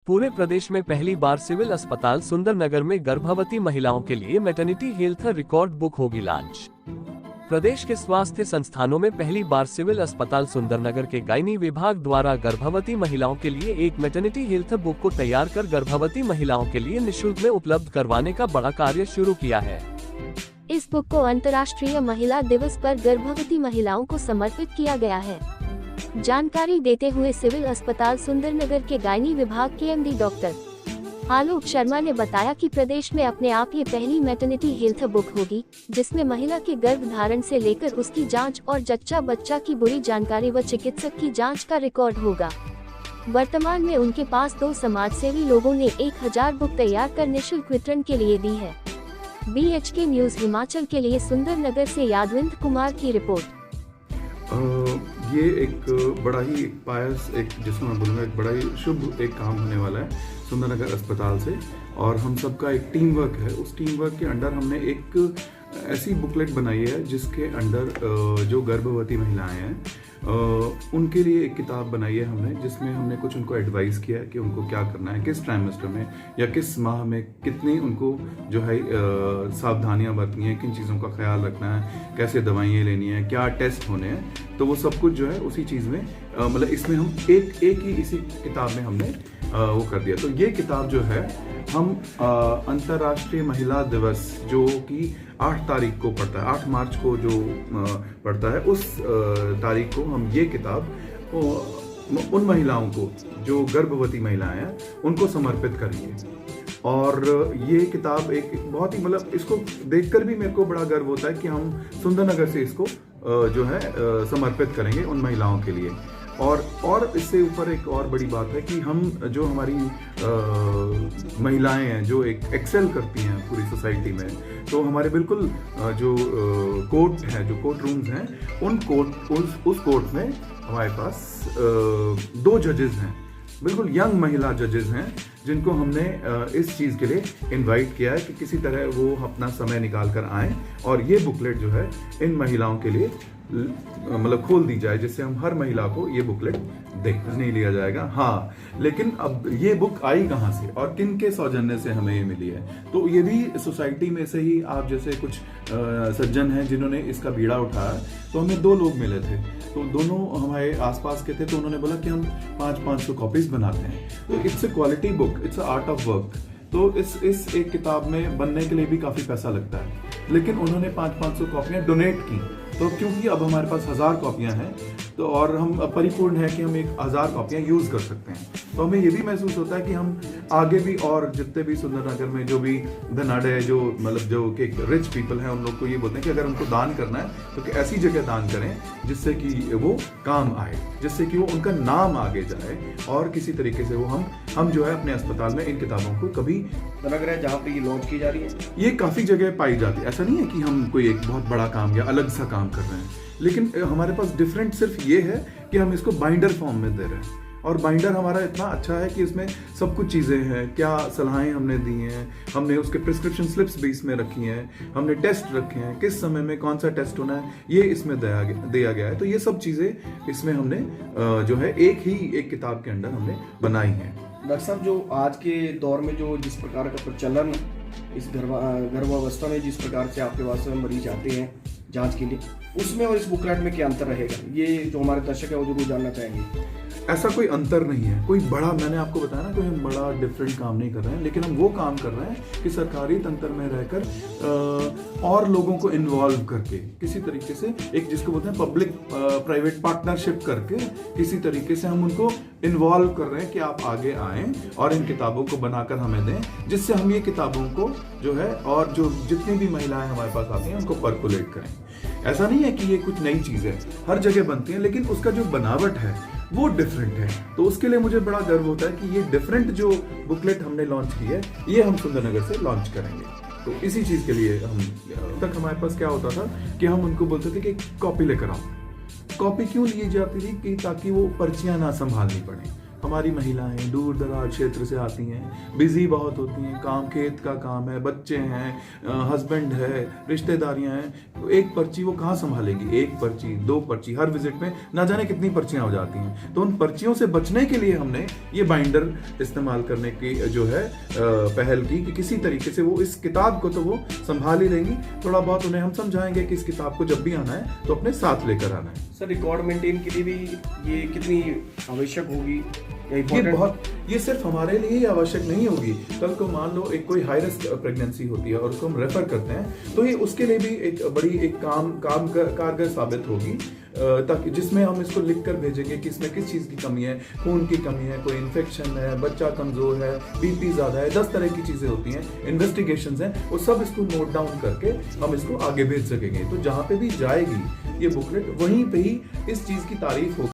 पूरे प्रदेश में पहली बार सिविल अस्पताल सुंदरनगर में गर्भवती महिलाओं के लिए मैटरनिटी हेल्थ रिकॉर्ड बुक होगी लॉन्च। प्रदेश के स्वास्थ्य संस्थानों में पहली बार सिविल अस्पताल सुंदरनगर के गायनी विभाग द्वारा गर्भवती महिलाओं के लिए एक मैटरनिटी हेल्थ बुक को तैयार कर गर्भवती महिलाओं के लिए निःशुल्क में उपलब्ध करवाने का बड़ा कार्य शुरू किया है। इस बुक को अंतर्राष्ट्रीय महिला दिवस पर गर्भवती महिलाओं को समर्पित किया गया है। जानकारी देते हुए सिविल अस्पताल सुंदरनगर के गायनी विभाग के एमडी डॉक्टर आलोक शर्मा ने बताया कि प्रदेश में अपने आप ये पहली मैटरनिटी हेल्थ बुक होगी, जिसमें महिला के गर्भ धारण से लेकर उसकी जांच और जच्चा बच्चा की पूरी जानकारी व चिकित्सक की जांच का रिकॉर्ड होगा। वर्तमान में उनके पास 2 समाजसेवी लोगों ने 1000 बुक तैयार कर निःशुल्क वितरण के लिए दी है। BHK न्यूज हिमाचल के लिए सुंदरनगर से यादविंद कुमार की रिपोर्ट। ये एक बड़ा ही पायस, एक जिसको मैं बोलूँगा एक बड़ा ही शुभ एक काम होने वाला है सुंदरनगर अस्पताल से, और हम सबका एक टीम वर्क है। उस टीम वर्क के अंडर हमने एक ऐसी बुकलेट बनाई है जिसके अंडर जो गर्भवती महिलाएं हैं उनके लिए एक किताब बनाई है हमने, जिसमें हमने कुछ उनको एडवाइस किया है कि उनको क्या करना है, किस ट्राइमेस्टर में या किस माह में कितनी उनको जो है सावधानियां बरतनी है, किन चीज़ों का ख्याल रखना है, कैसे दवाइयाँ लेनी है, क्या टेस्ट होने हैं। तो वो सब कुछ जो है उसी चीज़ में मतलब इसमें हम एक ही इसी किताब में हमने वो कर दिया। तो ये किताब जो है हम अंतर्राष्ट्रीय महिला दिवस जो कि 8 तारीख को पड़ता है, 8 मार्च को जो पड़ता है, उस तारीख को हम ये किताब उन महिलाओं को जो गर्भवती महिलाएं हैं उनको समर्पित करेंगे। और ये किताब एक बहुत ही मतलब इसको देखकर भी मेरे को बड़ा गर्व होता है कि हम सुंदरनगर से इसको जो है समर्पित करेंगे उन महिलाओं के लिए। और इससे ऊपर एक और बड़ी बात है कि हम जो हमारी महिलाएं हैं जो एक एक्सेल करती हैं पूरी सोसाइटी में, तो हमारे बिल्कुल जो कोर्ट है, जो कोर्ट रूम्स हैं, उस कोर्ट में हमारे पास 2 जजेस हैं, बिल्कुल यंग महिला जजेस हैं, जिनको हमने इस चीज़ के लिए इनवाइट किया है कि किसी तरह वो अपना समय निकाल कर आएँ और ये बुकलेट जो है इन महिलाओं के लिए मतलब खोल दी जाए, जिससे हम हर महिला को ये बुकलेट देखने लिया जाएगा। हाँ, लेकिन अब ये बुक आई कहाँ से और किन के सौजन्य से हमें ये मिली है, तो ये भी सोसाइटी में से ही आप जैसे कुछ सज्जन हैं जिन्होंने इसका बीड़ा उठाया। तो हमें 2 लोग मिले थे, तो दोनों हमारे आसपास के थे, तो उन्होंने बोला कि हम 500 कॉपीज बनाते हैं। तो it's a quality book, it's a art of work. तो इस एक किताब में बनने के लिए भी काफ़ी पैसा लगता है, लेकिन उन्होंने 500 कॉपियाँ डोनेट की। तो क्योंकि अब हमारे पास 1000 कॉपियाँ हैं, तो और हम परिपूर्ण है कि हम 1000 कॉपियाँ यूज़ कर सकते हैं। तो हमें ये भी महसूस होता है कि हम आगे भी और जितने भी सुंदरनगर में जो भी धनाढ्य जो मतलब जो कि रिच पीपल हैं, उन लोग को ये बोलते हैं कि अगर उनको दान करना है तो कि ऐसी जगह दान करें जिससे कि वो काम आए, जिससे कि वो उनका नाम आगे जाए, और किसी तरीके से वो हम जो है अपने अस्पताल में इन किताबों को कभी लग रहा है जहाँ पे ये लॉन्च की जा रही है, ये काफ़ी जगह पाई जाती है। ऐसा नहीं है कि हम कोई एक बहुत बड़ा काम या अलग सा काम कर रहे हैं, लेकिन हमारे पास डिफरेंट सिर्फ ये है कि हम इसको बाइंडर फॉर्म में दे रहे हैं। और बाइंडर हमारा इतना अच्छा है कि इसमें सब कुछ चीज़ें हैं, क्या सलाहें हमने दी हैं, हमने उसके प्रिस्क्रिप्शन स्लिप्स भी इसमें रखी हैं, हमने टेस्ट रखे हैं, किस समय में कौन सा टेस्ट होना है ये इसमें दिया गया है। तो ये सब चीज़ें इसमें हमने जो है एक किताब के अंदर हमने बनाई हैं। डॉक्टर साहब, जो आज के दौर में जो जिस प्रकार का प्रचलन इस गर्भावस्था में जिस प्रकार से आपके पास मरीज आते हैं जांच के लिए, उसमें और इस बुकलेट में क्या अंतर रहेगा, ये जो हमारे दर्शक है वो जरूर जानना चाहेंगे। ऐसा कोई अंतर नहीं है, कोई बड़ा, मैंने आपको बताया ना, कोई हम बड़ा डिफरेंट काम नहीं कर रहे हैं, लेकिन हम वो काम कर रहे हैं कि सरकारी तंत्र में रहकर और लोगों को इन्वॉल्व करके किसी तरीके से एक जिसको बोलते हैं पब्लिक प्राइवेट पार्टनरशिप करके किसी तरीके से हम उनको इन्वॉल्व कर रहे हैं कि आप आगे आएँ और इन किताबों को बनाकर हमें दें, जिससे हम ये किताबों को जो है और जो जितनी भी महिलाएं हमारे पास आती हैं उनको पर्कुलेट करें। ऐसा नहीं है कि ये कुछ नई चीज़ है, हर जगह बनती है, लेकिन उसका जो बनावट है वो डिफरेंट है। तो उसके लिए मुझे बड़ा गर्व होता है कि ये डिफरेंट जो बुकलेट हमने लॉन्च की है ये हम सुंदरनगर से लॉन्च करेंगे। तो इसी चीज़ के लिए हम तक हमारे पास क्या होता था कि हम उनको बोलते थे कि कॉपी लेकर आओ। कॉपी क्यों ली जाती थी कि ताकि वो पर्चियाँ ना संभालनी पड़े। हमारी महिलाएं दूर दराज क्षेत्र से आती हैं, बिजी बहुत होती हैं, काम खेत का काम है, बच्चे हैं, हस्बैंड है, रिश्तेदारियां हैं, तो एक पर्ची वो कहाँ संभालेगी? एक पर्ची, दो पर्ची, हर विजिट में ना जाने कितनी पर्चियां हो जाती हैं। तो उन पर्चियों से बचने के लिए हमने ये बाइंडर इस्तेमाल करने की जो है पहल की कि किसी तरीके से वो इस किताब को तो वो संभाल ही लेंगी, थोड़ा बहुत उन्हें हम समझाएंगे कि इस किताब को जब भी आना है तो अपने साथ लेकर आना है। सर, रिकॉर्ड मेंटेन के लिए भी ये कितनी आवश्यक होगी? ये सिर्फ हमारे लिए ही आवश्यक नहीं होगी। कल को मान लो एक कोई हाई रिस्क प्रेगनेंसी होती है और उसको हम रेफर करते हैं, तो ये उसके लिए भी एक बड़ी एक कारगर साबित होगी, ताकि जिसमें हम इसको लिख कर भेजेंगे कि इसमें किस चीज़ की कमी है, खून की कमी है, कोई इन्फेक्शन है, बच्चा कमजोर है, बीपी ज़्यादा है, 10 तरह की चीज़ें होती हैं, इन्वेस्टिगेशंस हैं, वो सब इसको नोट डाउन करके हम इसको आगे भेज सकेंगे। तो जहाँ पे भी जाएगी ये बुकलेट, वहीं पे ही इस चीज़ की तारीफ होगी।